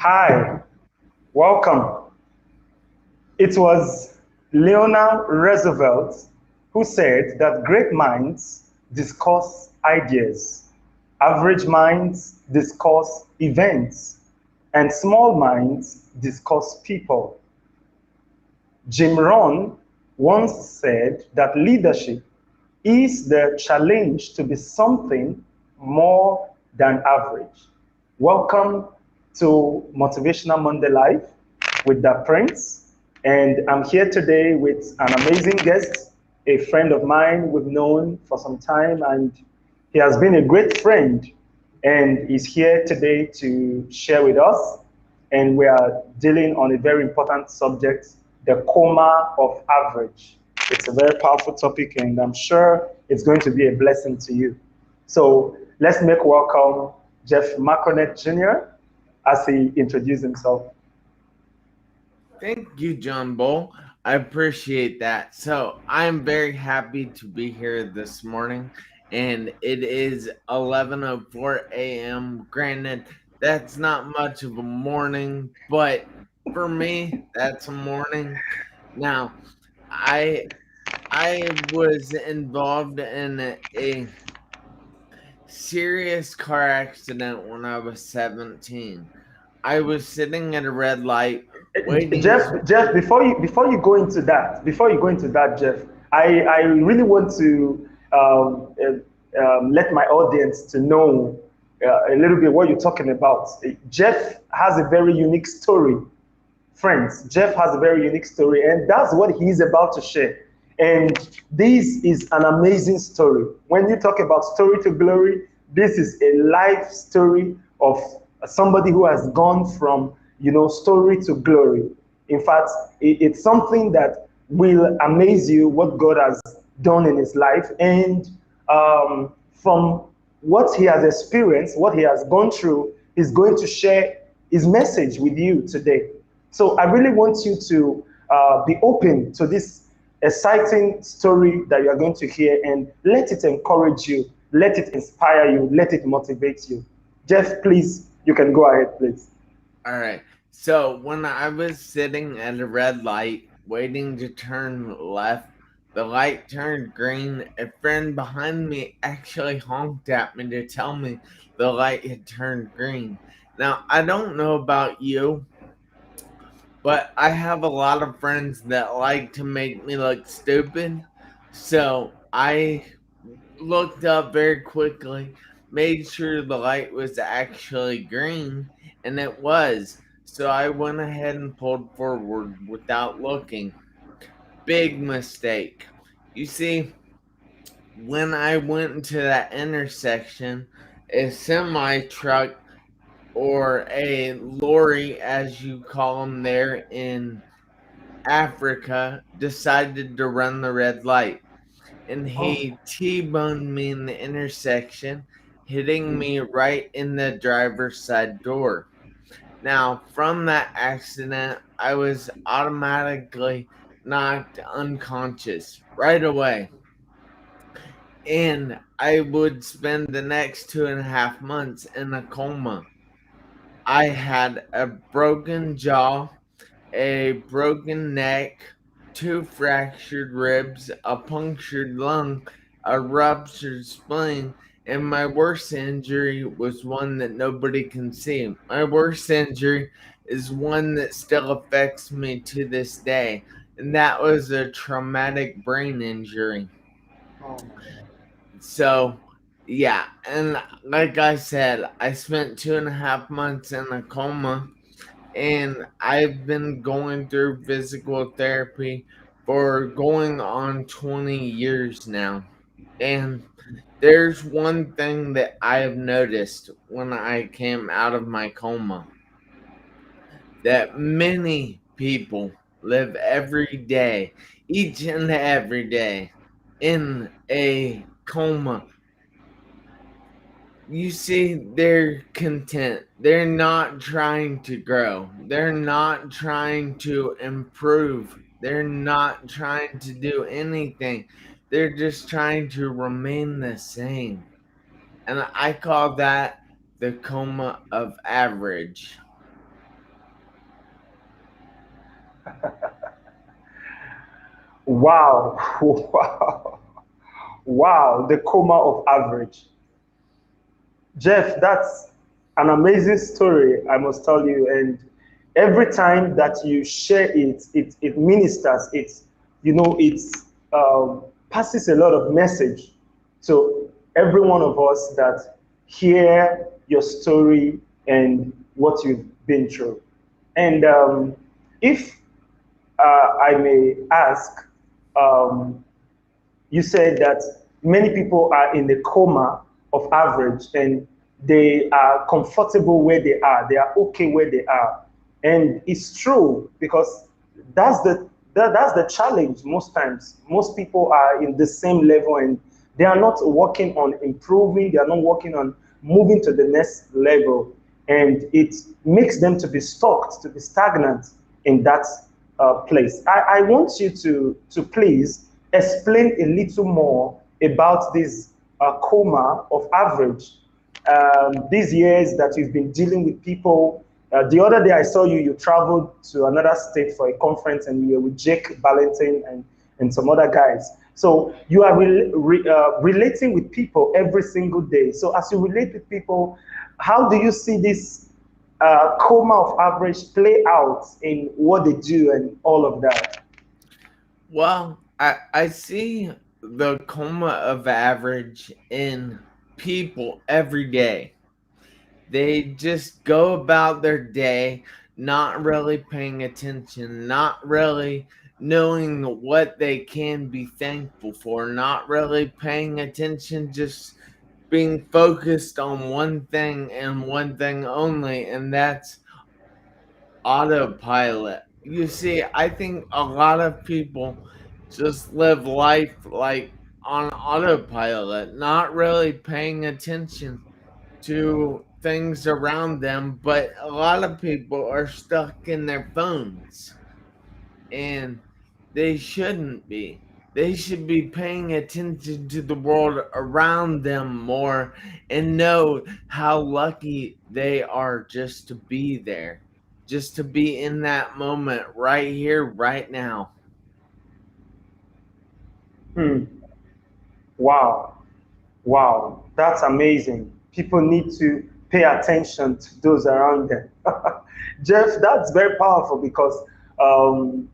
Hi, welcome. It was Leonard Roosevelt who said that great minds discuss ideas, average minds discuss events, and small minds discuss people. Jim Rohn once said that leadership is the challenge to be something more than average. Welcome to Motivational Monday Live with the Prince. And I'm here today with an amazing guest, a friend of mine we've known for some time, and he has been a great friend and is here today to share with us. And we are dealing on a very important subject, the coma of average. It's a very powerful topic, and I'm sure it's going to be a blessing to you. So let's make welcome Jeff Marconette Jr. as he introduces himself. Thank you, John Bull. I appreciate that. So I'm very happy to be here this morning, and it is 11:04 a.m. Granted, that's not much of a morning, but for me, that's a morning. Now, I I was involved in a serious car accident when I was 17. I was sitting at a red light waiting to. Jeff, before you go into that, Jeff, I really want to let my audience to know a little bit what you're talking about. Jeff has a very unique story, friends. Jeff has a very unique story, and that's what he's about to share. And this is an amazing story. When you talk about story to glory, this is a life story of somebody who has gone from story to glory. In fact, it's something that will amaze you what God has done in his life, and from what he has experienced, what he has gone through, he's going to share his message with you today. So I really want you to be open to this exciting story that you are going to hear, and let it encourage you, let it inspire you, let it motivate you. Jeff, please, you can go ahead, please. All right. So when I was sitting at a red light waiting to turn left, the light turned green. A friend behind me actually honked at me to tell me the light had turned green. Now, I don't know about you, but I have a lot of friends that like to make me look stupid. So I looked up very quickly, made sure the light was actually green, and it was. So I went ahead and pulled forward without looking. Big mistake. You see, when I went into that intersection, a semi truck or a lorry, as you call them there in Africa, decided to run the red light, and Oh, he T-boned me in the intersection, hitting me right in the driver's side door. Now, from that accident, I was automatically knocked unconscious right away, and I would spend the next 2.5 months in a coma. I had a broken jaw, a broken neck, two fractured ribs, a punctured lung, a ruptured spleen, and my worst injury was one that nobody can see. My worst injury is one that still affects me to this day, and that was a traumatic brain injury. oh, So, yeah, and like I said, I spent 2.5 months in a coma, and I've been going through physical therapy for going on 20 years now. And there's one thing that I have noticed when I came out of my coma, that many people live every day, each and every day, in a coma. You see, they're content. They're not trying to grow. They're not trying to improve. They're not trying to do anything. They're just trying to remain the same. And I call that the coma of average. Wow, wow, wow, the coma of average. Jeff, that's an amazing story, I must tell you. And every time that you share it, it ministers, it passes a lot of message to every one of us that hear your story and what you've been through. And if I may ask, um, you said that many people are in the coma of average and they are comfortable where they are. They are okay where they are. And it's true because that's the that's the challenge most times. Most people are in the same level and they are not working on improving, they are not working on moving to the next level. And it makes them to be stuck, to be stagnant in that place. I want you to please explain a little more about this coma of average. These years that you've been dealing with people. The other day I saw you, you traveled to another state for a conference and you were with Jake Valentin and some other guys. So you are relating with people every single day. So as you relate with people, how do you see this coma of average play out in what they do and all of that? Well, I see the coma of average in people every day. They just go about their day not really paying attention, not really knowing what they can be thankful for, not really paying attention, just being focused on one thing and one thing only, and that's autopilot. You see, I think a lot of people just live life like on autopilot, not really paying attention to things around them, but a lot of people are stuck in their phones and they shouldn't be. They should be paying attention to the world around them more and know how lucky they are just to be there, just to be in that moment right here, right now. Hmm. Wow. Wow, that's amazing. People need to pay attention to those around them. Jeff, that's very powerful because um,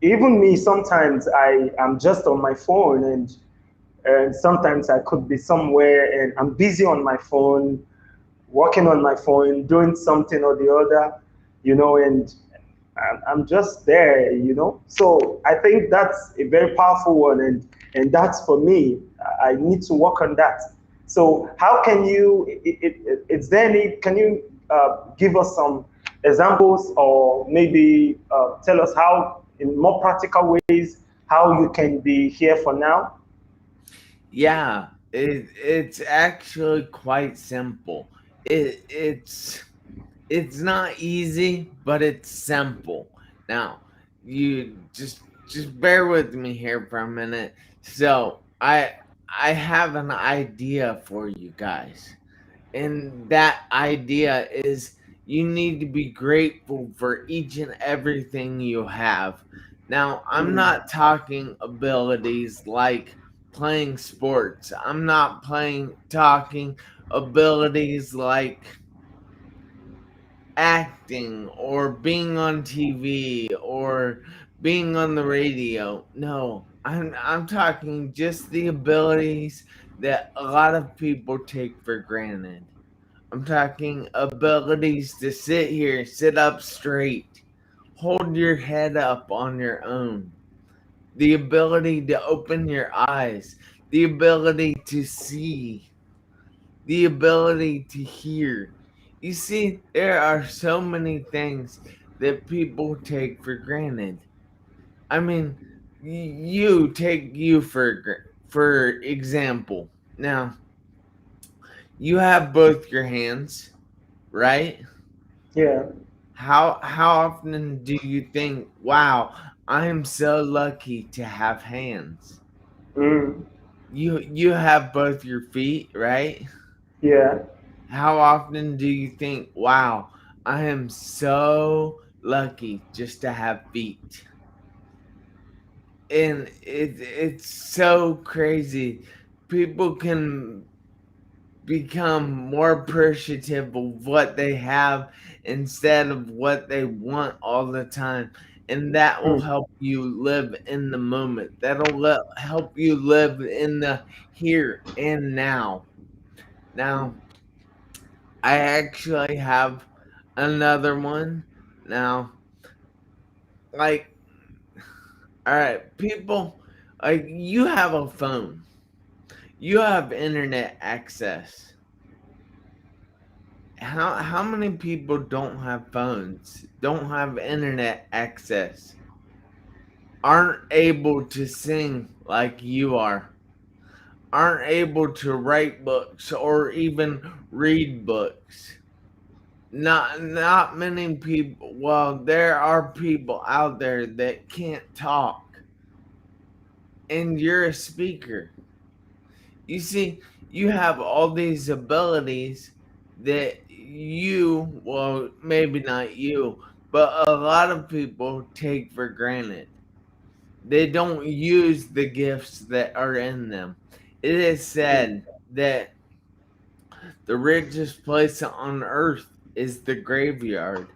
even me, sometimes I am just on my phone and sometimes I could be somewhere and I'm busy on my phone, working on my phone, doing something or the other, and I'm just there, So I think that's a very powerful one, and that's for me. I need to work on that. So how can you? Is there any? Can you give us some examples, or maybe tell us how, in more practical ways, how you can be here for now? Yeah, it's actually quite simple. It's not easy, but it's simple. Now, you just bear with me here for a minute. So, I have an idea for you guys. And that idea is you need to be grateful for each and everything you have. Now, I'm Mm, not talking abilities like playing sports. I'm not playing talking abilities like acting or being on TV or being on the radio. No, I'm talking just the abilities that a lot of people take for granted. I'm talking abilities to sit here, sit up straight, hold your head up on your own, the ability to open your eyes, the ability to see, the ability to hear. You see, there are so many things that people take for granted. I mean, you take you for example. Now, you have both your hands, right? yeah. How often do you think, "Wow, I am so lucky to have hands"? Mm, You have both your feet, right? yeah. How often do you think, "Wow, I am so lucky just to have feet. And it's so crazy. People can become more appreciative of what they have instead of what they want all the time. And that will Hmm. help you live in the moment. That'll help you live in the here and now. Now, I actually have another one. Now, like, all right, people, like, you have a phone, you have internet access. How many people don't have phones, don't have internet access, aren't able to sing like you are, aren't able to write books or even read books? Not many people. Well, there are people out there that can't talk, and you're a speaker. You see, you have all these abilities that well, maybe not you, but a lot of people take for granted. They don't use the gifts that are in them. It is said that the richest place on earth is the graveyard.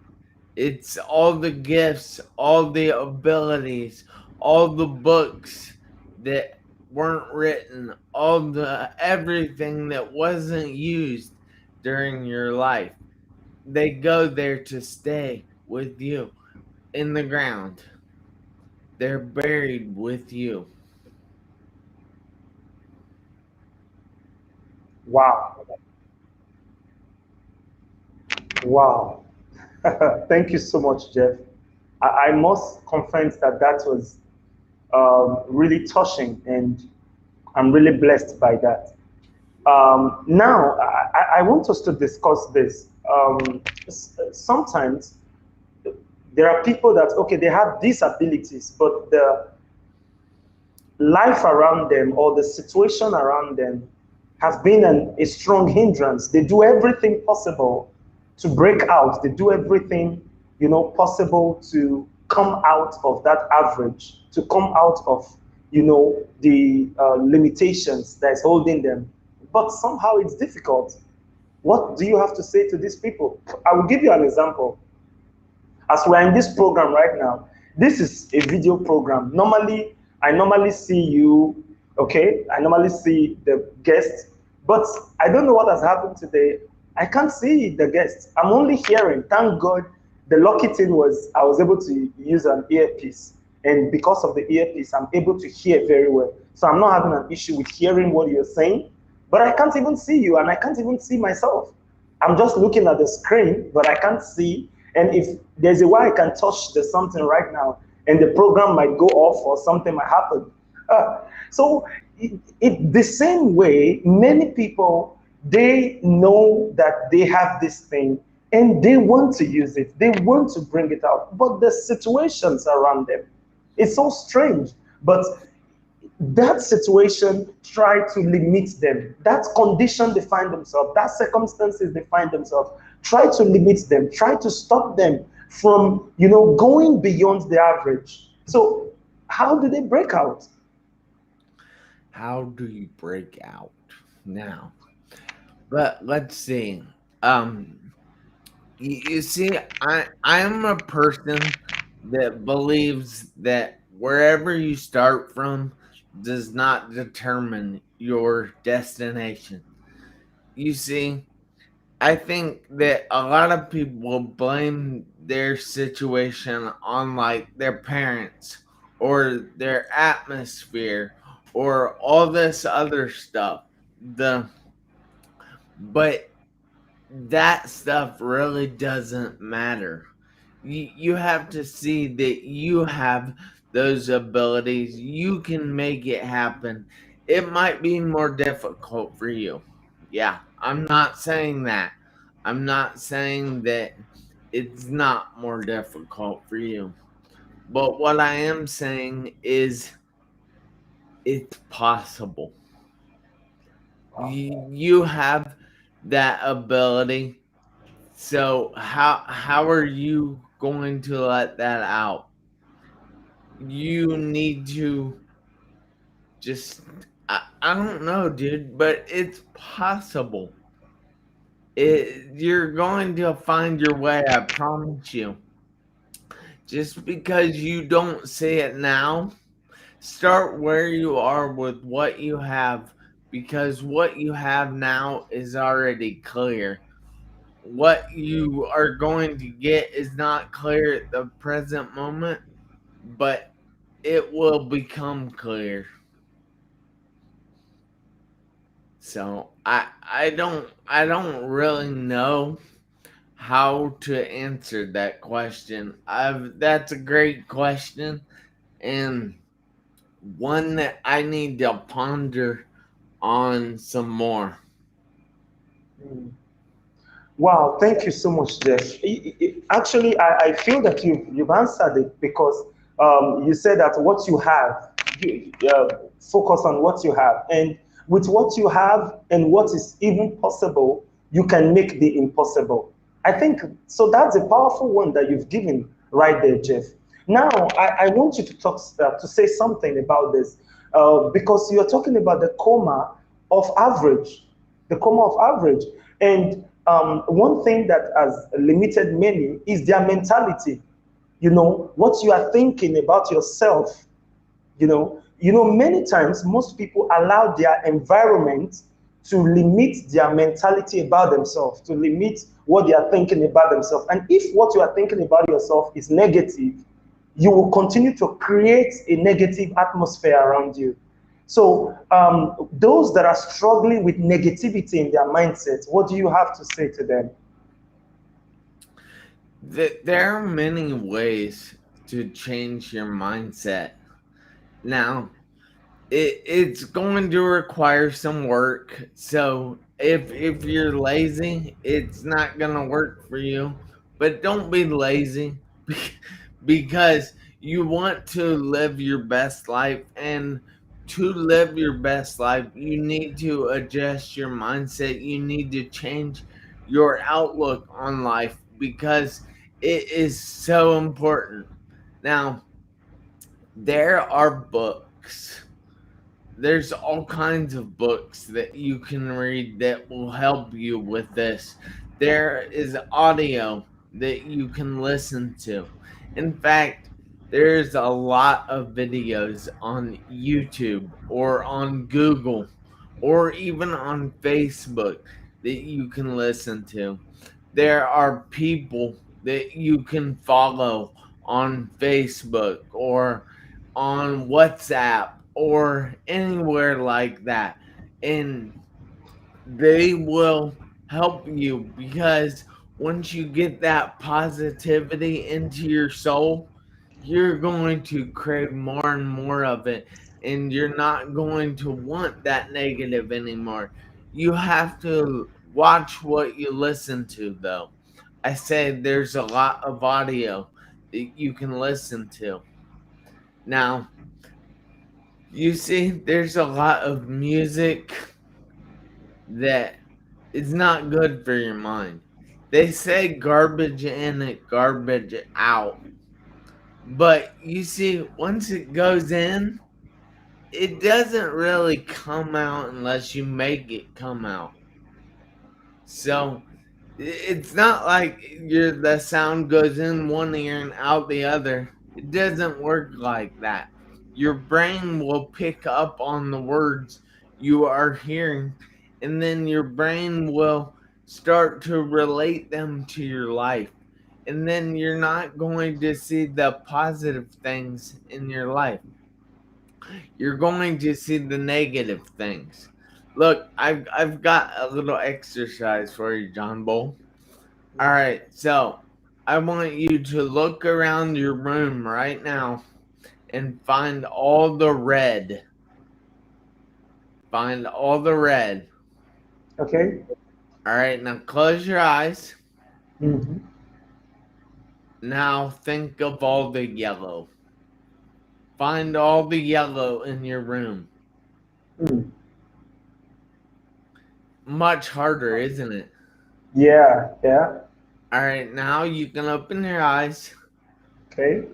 It's all the gifts, all the abilities, all the books that weren't written, all the everything that wasn't used during your life. They go there to stay with you in the ground. They're buried with you. Wow. Wow. Thank you so much, Jeff. I must confess that that was really touching, and I'm really blessed by that. Now, I want us to discuss this. Sometimes there are people that, okay, they have these abilities, but the life around them or the situation around them has been a strong hindrance. They do everything possible to break out. They do everything, possible to come out of that average, to come out of, the limitations that is holding them. But somehow it's difficult. What do you have to say to these people? I will give you an example. As we are in this program right now, this is a video program. I normally see you, okay? I normally see the guest, but I don't know what has happened today. I can't see the guest. I'm only hearing. Thank God. The lucky thing was I was able to use an earpiece. And because of the earpiece, I'm able to hear very well. So I'm not having an issue with hearing what you're saying, but I can't even see you and I can't even see myself. I'm just looking at the screen, but I can't see. And if there's a way I can touch the something right now, and the program might go off or something might happen. So the same way, many people, they know that they have this thing and they want to use it. They want to bring it out, but the situations around them, it's so strange. But that situation try to limit them. That condition they find themselves, that circumstances they find themselves, try to limit them, try to stop them from, going beyond the average. So how do they break out? How do you break out now? But let's see. Um, you see, I am a person that believes that wherever you start from does not determine your destination. You see, I think that a lot of people blame their situation on like their parents or their atmosphere or all this other stuff. The but that stuff really doesn't matter. You have to see that you have those abilities. You can make it happen. It might be more difficult for you. Yeah, I'm not saying that. I'm not saying that it's not more difficult for you. But what I am saying is it's possible. You have that ability. So how are you going to let that out. You need to just, I don't know, dude, but it's possible. You're going to find your way, I promise you. Just because you don't see it now, start where you are with what you have, because what you have now is already clear. What you are going to get is not clear at the present moment, but it will become clear. So I don't really know how to answer that question. That's a great question, and one that I need to ponder on some more. Mm. Wow, thank you so much, Jeff. Actually, I feel that you've answered it because you said that what you have, you focus on what you have. And with what you have and what is even possible, you can make the impossible. I think so. That's a powerful one that you've given right there, Jeff. Now, I want you to talk to say something about this because you're talking about the coma of average, the coma of average. And one thing that has limited many is their mentality. You know, what you are thinking about yourself. Many times most people allow their environment to limit their mentality about themselves, to limit what they are thinking about themselves. And if what you are thinking about yourself is negative, you will continue to create a negative atmosphere around you. So, those that are struggling with negativity in their mindset, what do you have to say to them? There are many ways to change your mindset. Now, it's going to require some work. So if you're lazy, it's not gonna work for you. But don't be lazy because you want to live your best life, and to live your best life, you need to adjust your mindset. You need to change your outlook on life because it is so important. Now, there are books, there's all kinds of books that you can read that will help you with this. There is audio that you can listen to. In fact, there's a lot of videos on YouTube or on Google or even on Facebook that you can listen to. There are people that you can follow on Facebook or on WhatsApp or anywhere like that. And they will help you because once you get that positivity into your soul, you're going to crave more and more of it. And you're not going to want that negative anymore. You have to watch what you listen to, though. I said there's a lot of audio that you can listen to. Now, you see, there's a lot of music that is not good for your mind. They say garbage in and garbage out. But you see, once it goes in, it doesn't really come out unless you make it come out. So it's not like the sound goes in one ear and out the other. It doesn't work like that. Your brain will pick up on the words you are hearing, and then your brain will start to relate them to your life. And then you're not going to see the positive things in your life. You're going to see the negative things. Look, I've got a little exercise for you, John Bull. All right, so I want you to look around your room right now and find all the red. Find all the red. Okay. All right, now close your eyes. Mm-hmm. Now think of all the yellow. Find all the yellow in your room. Mm. Much harder, isn't it? Yeah, yeah. All right, now you can open your eyes, Okay.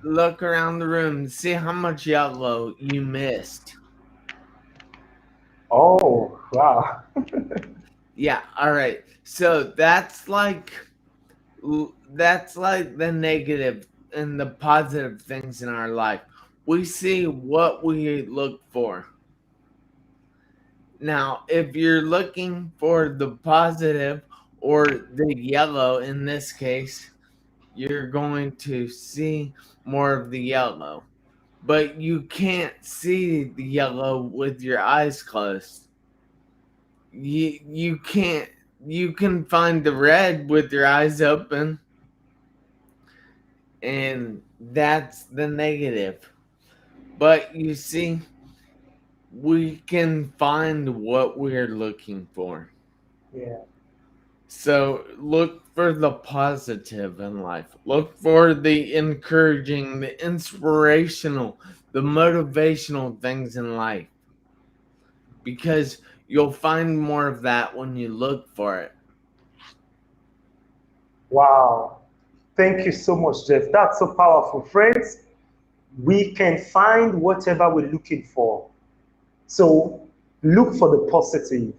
look around the room, and see how much yellow you missed. Oh, wow. Yeah, all right. So that's like the negative and the positive things in our life. We see what we look for. Now, if you're looking for the positive or the yellow in this case, you're going to see more of the yellow. But you can't see the yellow with your eyes closed. You can't you can find the red with your eyes open, and that's the negative. But you see, we can find what we're looking for. Yeah. So look for the positive in life. Look for the encouraging, the inspirational, the motivational things in life, because you'll find more of that when you look for it. Wow. Thank you so much, Jeff. That's so powerful. Friends, we can find whatever we're looking for. So look for the positive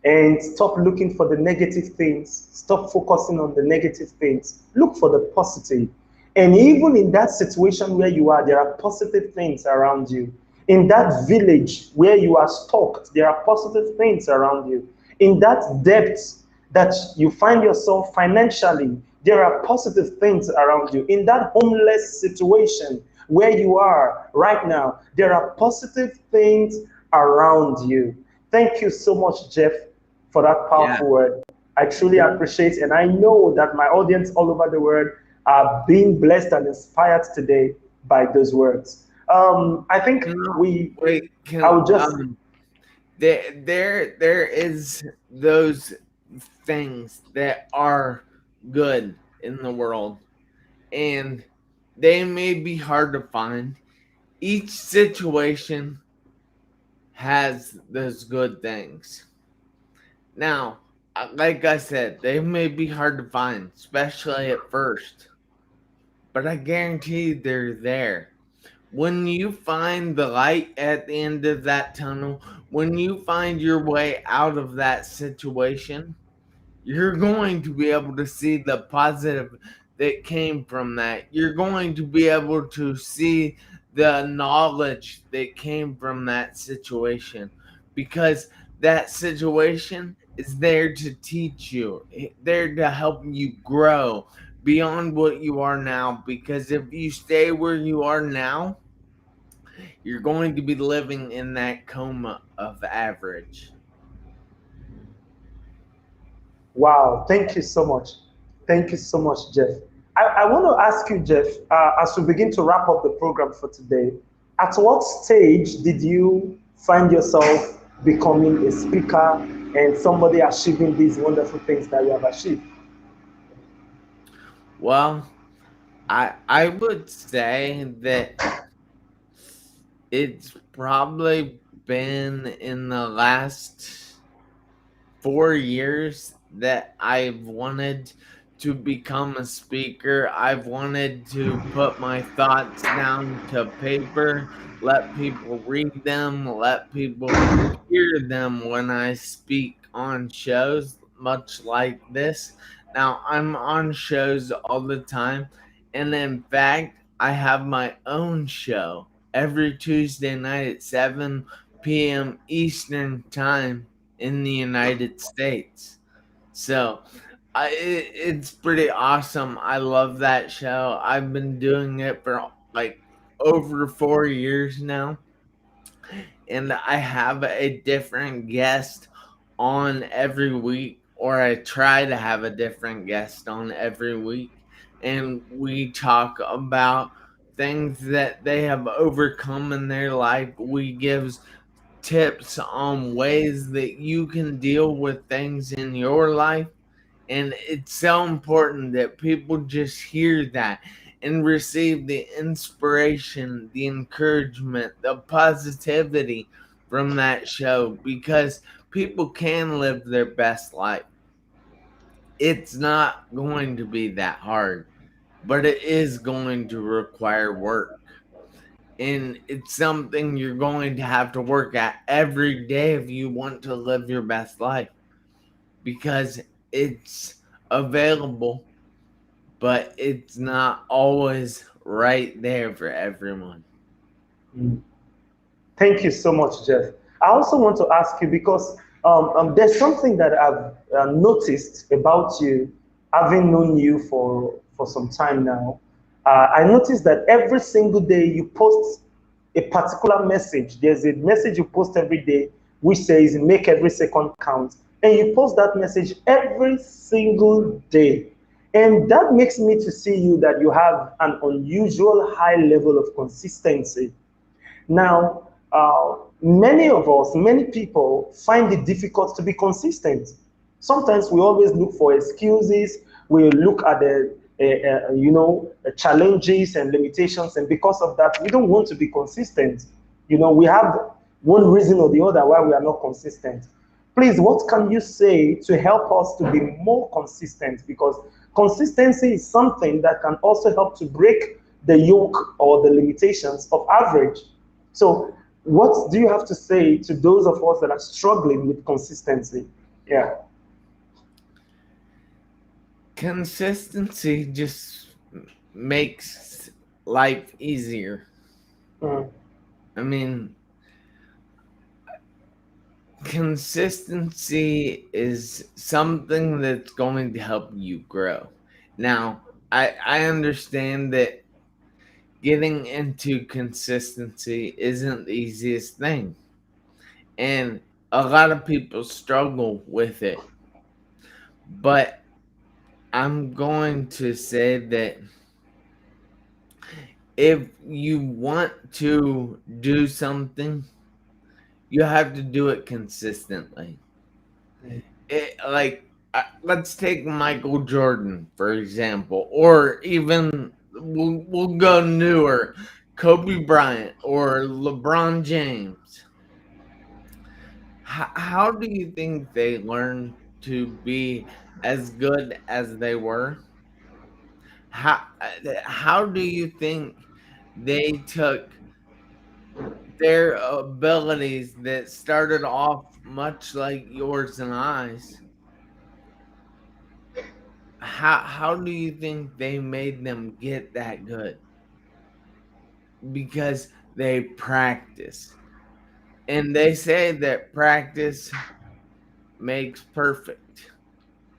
and stop looking for the negative things. Stop focusing on the negative things. Look for the positive. And even in that situation where you are, there are positive things around you. In that village where you are stuck, there are positive things around you. In that depth that you find yourself financially, there are positive things around you. In that homeless situation where you are right now, there are positive things around you. Thank you so much, Jeff, for that Yeah. powerful word. I truly appreciate, and I know that my audience all over the world are being blessed and inspired today by those words. I think You know, we, wait, I can would just, there is those things that are good in the world, and they may be hard to find. Each situation has those good things. Now, like I said, they may be hard to find, especially at first, but I guarantee they're there. When you find the light at the end of that tunnel, when you find your way out of that situation, you're going to be able to see the positive that came from that. You're going to be able to see the knowledge that came from that situation, because that situation is there to teach you, there to help you grow beyond what you are now. Because if you stay where you are now, you're going to be living in that coma of average. wow, thank you so much. Thank you so much, Jeff. I want to ask you, Jeff, as we begin to wrap up the program for today, at what stage did you find yourself becoming a speaker and somebody achieving these wonderful things that you have achieved? Well, I would say that it's probably been in the last 4 years that I've wanted to become a speaker. I've wanted to put my thoughts down to paper, let people read them, let people hear them when I speak on shows, much like this. Now, I'm on shows all the time, and in fact, I have my own show every Tuesday night at 7 p.m. Eastern Time in the United States. So it's pretty awesome. I love that show. I've been doing it for like over 4 years now, and I have a different guest on every week, or I try to have a different guest on every week, and we talk about things that they have overcome in their life. We give tips on ways that you can deal with things in your life. And it's so important that people just hear that and receive the inspiration, the encouragement, the positivity from that show, because people can live their best life. It's not going to be that hard, but it is going to require work. And it's something you're going to have to work at every day if you want to live your best life, because it's available, but it's not always right there for everyone. Mm. Thank you so much, Jeff. I also want to ask you because there's something that I've noticed about you, having known you for some time now. I noticed that every single day you post a particular message. There's a message you post every day which says "Make every second count," and you post that message every single day. And that makes me to see you that you have an unusual high level of consistency. Now, many of us, many people find it difficult to be consistent. Sometimes we always look for excuses. We look at the challenges and limitations, and because of that, we don't want to be consistent. We have one reason or the other why we are not consistent. Please, what can you say to help us to be more consistent? Because consistency is something that can also help to break the yoke or the limitations of average. So, what do you have to say to those of us that are struggling with consistency? Yeah. Consistency just makes life easier. Mm, I mean, consistency is something that's going to help you grow. Now, I understand that getting into consistency isn't the easiest thing, and a lot of people struggle with it. But I'm going to say that if you want to do something, you have to do it consistently. mm, Let's take Michael Jordan for example, or even we'll go newer, Kobe Bryant or LeBron James. How do you think they learned to be as good as they were? How do you think they took their abilities that started off much like yours and I's? How do you think they made them get that good? Because they practice. And they say that practice makes perfect.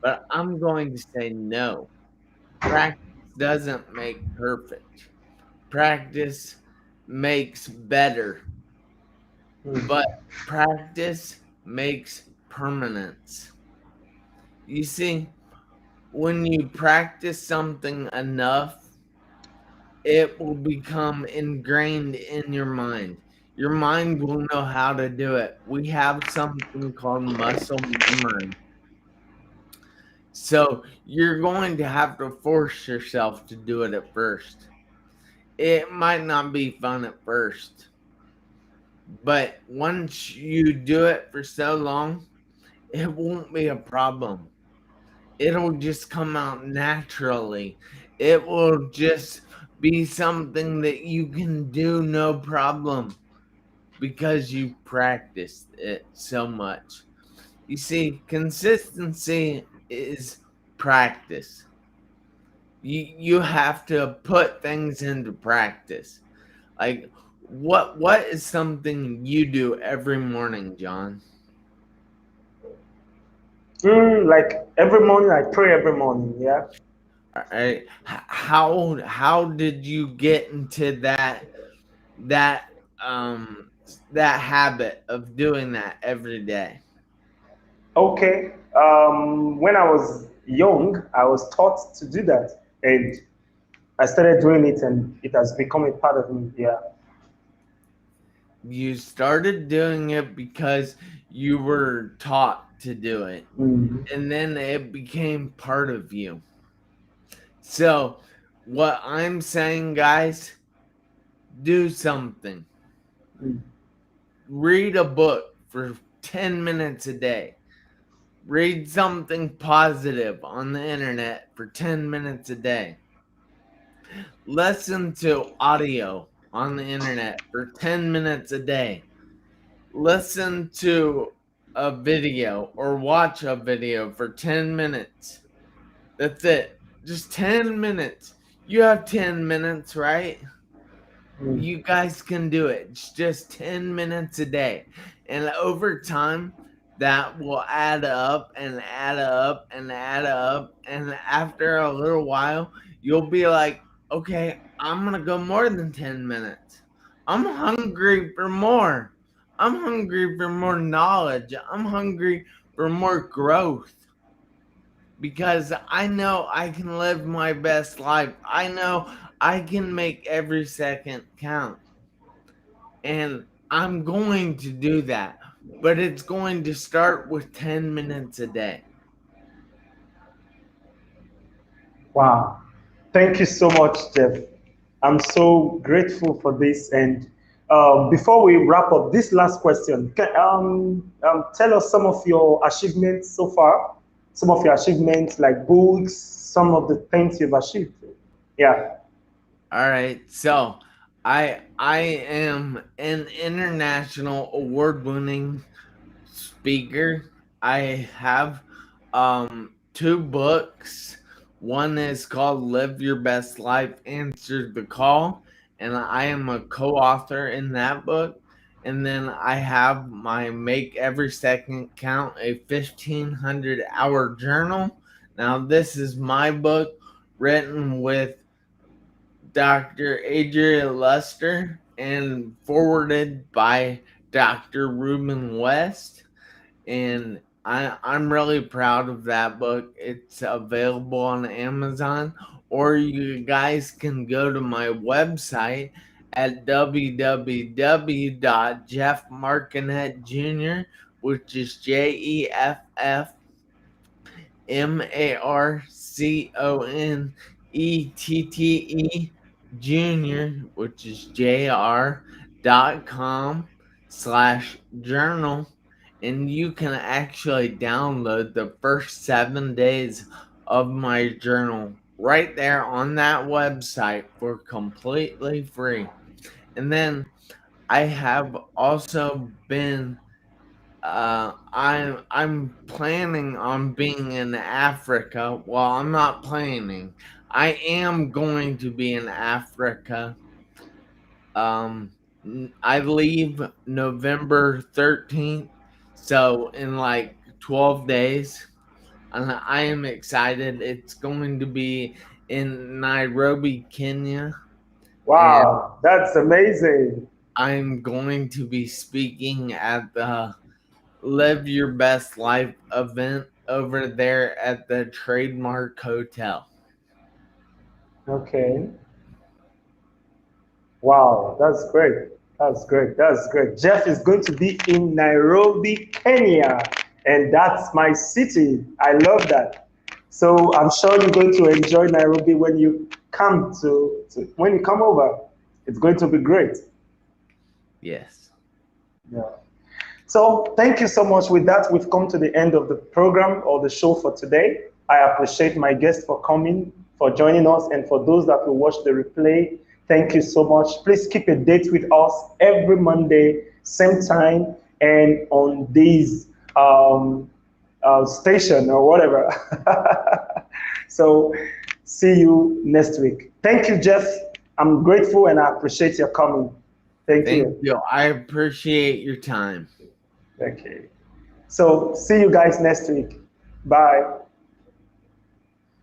But I'm going to say no. Practice doesn't make perfect. Practice makes better. But mm, practice makes permanence. You see, when you practice something enough, it will become ingrained in your mind. Your mind will know how to do it. We have something called muscle memory. So you're going to have to force yourself to do it at first. It might not be fun at first, but once you do it for so long, it won't be a problem. It'll just come out naturally. It will just be something that you can do no problem because you practiced it so much. You see, consistency is practice. You have to put things into practice. Like what is something you do every morning, John? like every morning, I pray every morning. Yeah. Alright. How did you get into that um that habit of doing that every day? Okay. When I was young, I was taught to do that, and I started doing it, and it has become a part of me. Yeah. You started doing it because you were taught to do it, Mm, and then it became part of you. So, what I'm saying, guys, do something. mm, Read a book for 10 minutes a day. Read something positive on the internet for 10 minutes a day. Listen to audio on the internet for 10 minutes a day. Listen to a video or watch a video for 10 minutes. That's it. Just 10 minutes. You have 10 minutes, right? Mm. You guys can do it. It's just 10 minutes a day. And over time, that will add up and add up and add up. And after a little while, you'll be like, okay, I'm going to go more than 10 minutes. I'm hungry for more. I'm hungry for more knowledge. I'm hungry for more growth because I know I can live my best life. I know I can make every second count. And I'm going to do that, but it's going to start with 10 minutes a day. Wow. Thank you so much, Jeff. I'm so grateful for this. And before we wrap up, this last question, tell us some of your achievements so far, some of your achievements like books, some of the things you've achieved. Yeah. All right. So, I am an international award-winning speaker. I have two books. One is called Live Your Best Life, Answer the Call, and I am a co-author in that book. And then I have my Make Every Second Count, a 1,500-hour journal. Now this is my book written with Dr. Adria Luster and forwarded by Dr. Ruben West. And I'm really proud of that book. It's available on Amazon, or you guys can go to my website at www.jeffmarconette which is JEFFMarconette Jr., which is JR.com/journal. And you can actually download the first 7 days of my journal right there on that website for completely free. And then I have also been I'm planning on being in Africa. Well, I'm not planning. I am going to be in Africa. Um I leave November 13th, so in like 12 days. And I am excited. It's going to be in Nairobi, Kenya, and Wow. That's amazing. I'm going to be speaking at the Live Your Best Life event over there at the Trademark Hotel. Okay. Wow, that's great. That's great. That's great. Jeff is going to be in Nairobi, Kenya, and that's my city. I love that. So I'm sure you're going to enjoy Nairobi when you come when you come over. It's going to be great. Yes. Yeah. So thank you so much. With that, we've come to the end of the program or the show for today. I appreciate my guests for coming, for joining us, and for those that will watch the replay, thank you so much. Please keep a date with us every Monday, same time, and on this station or whatever. So see you next week. Thank you, Jeff. I'm grateful and I appreciate your coming. Thank Thank you. you. I appreciate your time. Okay. So see you guys next week. Bye.